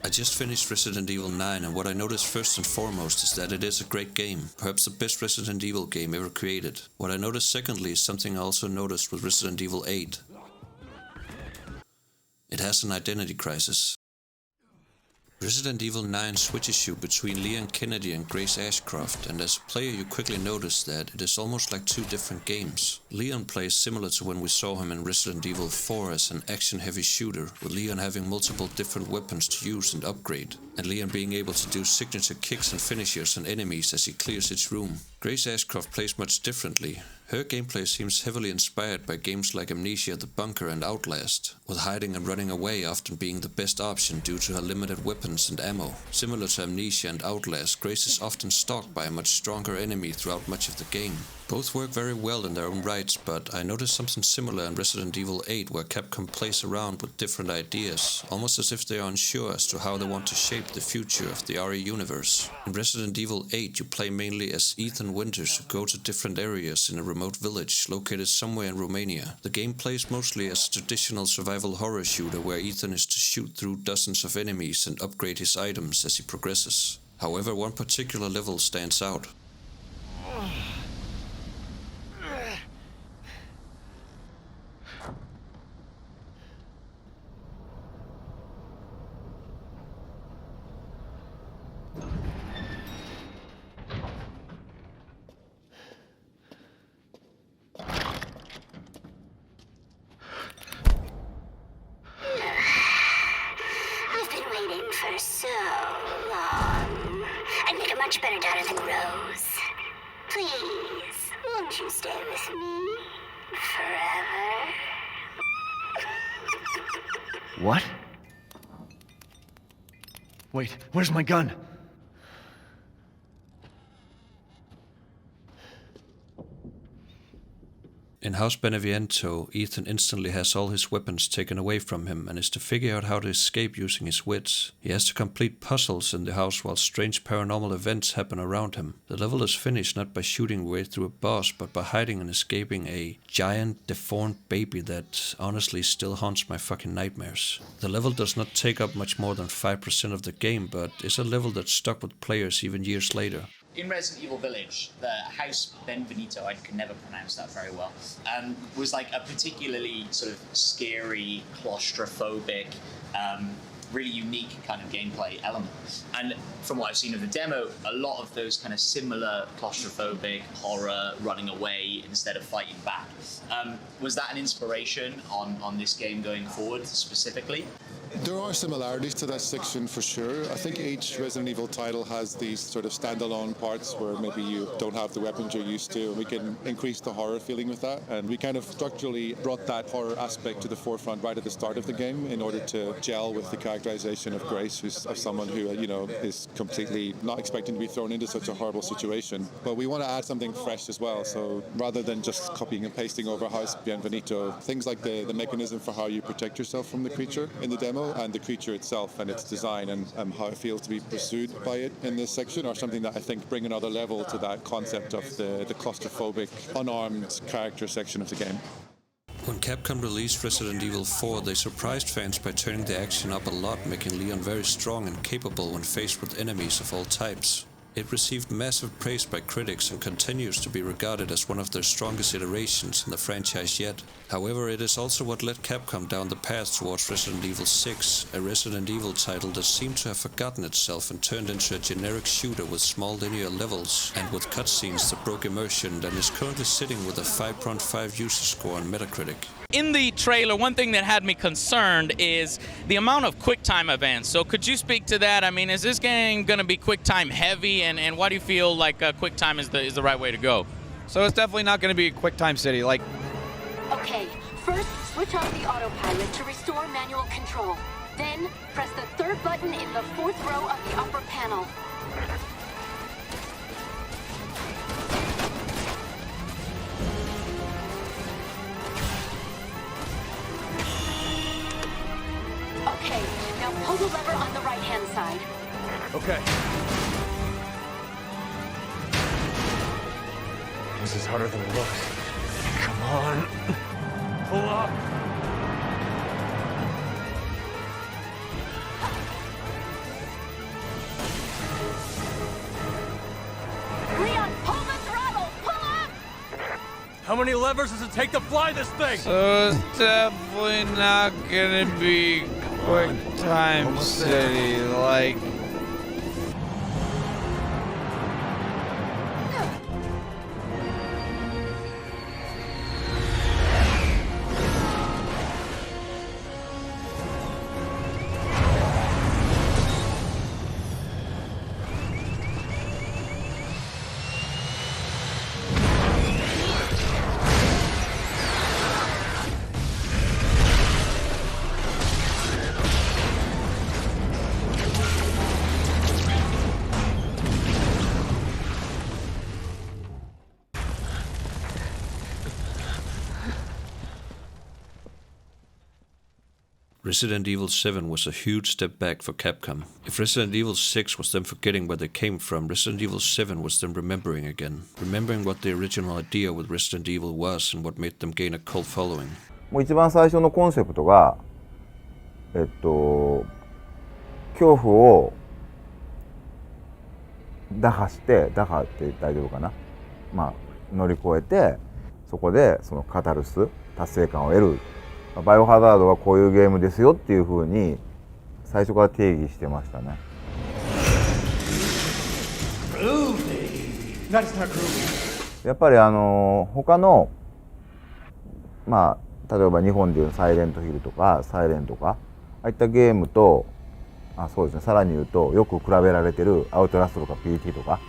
I just finished Resident Evil 9, and what I noticed first and foremost is that it is a great game, perhaps the best Resident Evil game ever created. What I noticed secondly is something I also noticed with Resident Evil 8. It has an identity crisis. Resident Evil 9 switches you between Leon Kennedy and Grace Ashcroft, and as a player you quickly notice that it is almost like two different games. Leon plays similar to when we saw him in Resident Evil 4 as an action-heavy shooter, with Leon having multiple different weapons to use and upgrade, and Leon being able to do signature kicks and finishers on enemies as he clears each room. Grace Ashcroft plays much differently. Her gameplay seems heavily inspired by games like Amnesia: The Bunker and Outlast, with hiding and running away often being the best option due to her limited weapons and ammo. Similar to Amnesia and Outlast, Grace is often stalked by a much stronger enemy throughout much of the game. Both work very well in their own rights, but I noticed something similar in Resident Evil 8 where Capcom plays around with different ideas, almost as if they are unsure as to how they want to shape the future of the RE universe. In Resident Evil 8 you play mainly as Ethan Winters, who go to different areas in a remote village located somewhere in Romania. The game plays mostly as a traditional survival horror shooter where Ethan is to shoot through dozens of enemies and upgrade his items as he progresses. However, one particular level stands out. For so long. I'd make a much better daughter than Rose. Please, won't you stay with me forever? What? Wait, where's my gun? In House Beneviento, Ethan instantly has all his weapons taken away from him and is to figure out how to escape using his wits. He has to complete puzzles in the house while strange paranormal events happen around him. The level is finished not by shooting your way through a boss, but by hiding and escaping a giant, deformed baby that honestly still haunts my fucking nightmares. The level does not take up much more than 5% of the game, but is a level that stuck with players even years later. In Resident Evil Village, the House Benvenuto, I can never pronounce that very well, was like a particularly sort of scary, claustrophobic, really unique kind of gameplay element. And from what I've seen of the demo, a lot of those kind of similar claustrophobic, horror, running away instead of fighting back. Was that an inspiration on this game going forward specifically? There are similarities to that section for sure. I think each Resident Evil title has these sort of standalone parts where maybe you don't have the weapons you're used to, and we can increase the horror feeling with that. And we kind of structurally brought that horror aspect to the forefront right at the start of the game in order to gel with the characterization of Grace, who's of someone who, is completely not expecting to be thrown into such a horrible situation. But we want to add something fresh as well. So rather than just copying and pasting over House Bienvenido, things like the mechanism for how you protect yourself from the creature in the demo, and the creature itself and its design and how it feels to be pursued by it in this section are something that I think bring another level to that concept of the claustrophobic, unarmed character section of the game. When Capcom released Resident Evil 4, they surprised fans by turning the action up a lot, making Leon very strong and capable when faced with enemies of all types. It received massive praise by critics and continues to be regarded as one of their strongest iterations in the franchise yet. However, it is also what led Capcom down the path towards Resident Evil 6, a Resident Evil title that seemed to have forgotten itself and turned into a generic shooter with small linear levels and with cutscenes that broke immersion, and is currently sitting with a 5.5 user score on Metacritic. In the trailer, one thing that had me concerned is the amount of QuickTime events. So could you speak to that? I mean, is this game going to be QuickTime heavy, and why do you feel like QuickTime is the right way to go? So it's definitely not going to be a QuickTime city. Okay, first switch off the autopilot to restore manual control. Then press the third button in the fourth row of the upper panel. Okay, now pull the lever on the right-hand side. Okay. This is harder than it looks. Come on. Pull up. How many levers does it take to fly this thing? So it's definitely not gonna be quick time city like. Resident Evil 7 was a huge step back for Capcom. If Resident Evil 6 was them forgetting where they came from, Resident Evil 7 was them remembering again. Remembering what the original idea with Resident Evil was and what made them gain a cult following. もう一番最初のコンセプトが、恐怖を打破って大丈夫かな、まあ、乗り越えてそこでそのカタルス達成感を得る。バイオハザードはこういうゲームですよっていうふうに最初から定義してましたね。やっぱり他のまあ例えば日本でいうサイレントヒルとかサイレンとかああいったゲームとそうですね、さらに言うとよく比べられてるアウトラストとか PT とか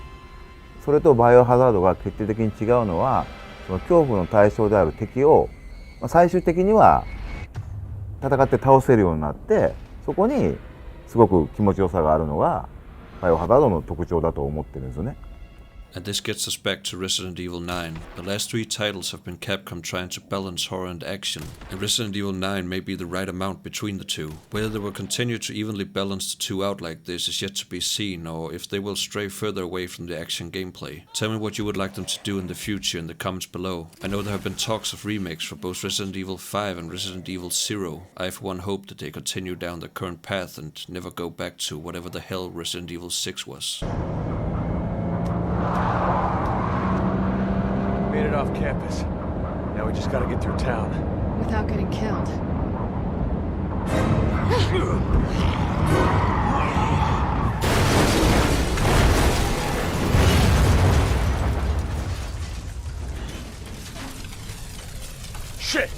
それとバイオハザードが決定的に違うのはその恐怖の対象である敵を最終的には戦って倒せるようになってそこにすごく気持ちよさがあるのがバイオハザードの特徴だと思ってるんですよね。And this gets us back to Resident Evil 9. The last three titles have been Capcom trying to balance horror and action, and Resident Evil 9 may be the right amount between the two. Whether they will continue to evenly balance the two out like this is yet to be seen, or if they will stray further away from the action gameplay. Tell me what you would like them to do in the future in the comments below. I know there have been talks of remakes for both Resident Evil 5 and Resident Evil 0. I for one hope that they continue down their current path and never go back to whatever the hell Resident Evil 6 was. Made it off campus. Now we just gotta get through town. Without getting killed. Shit!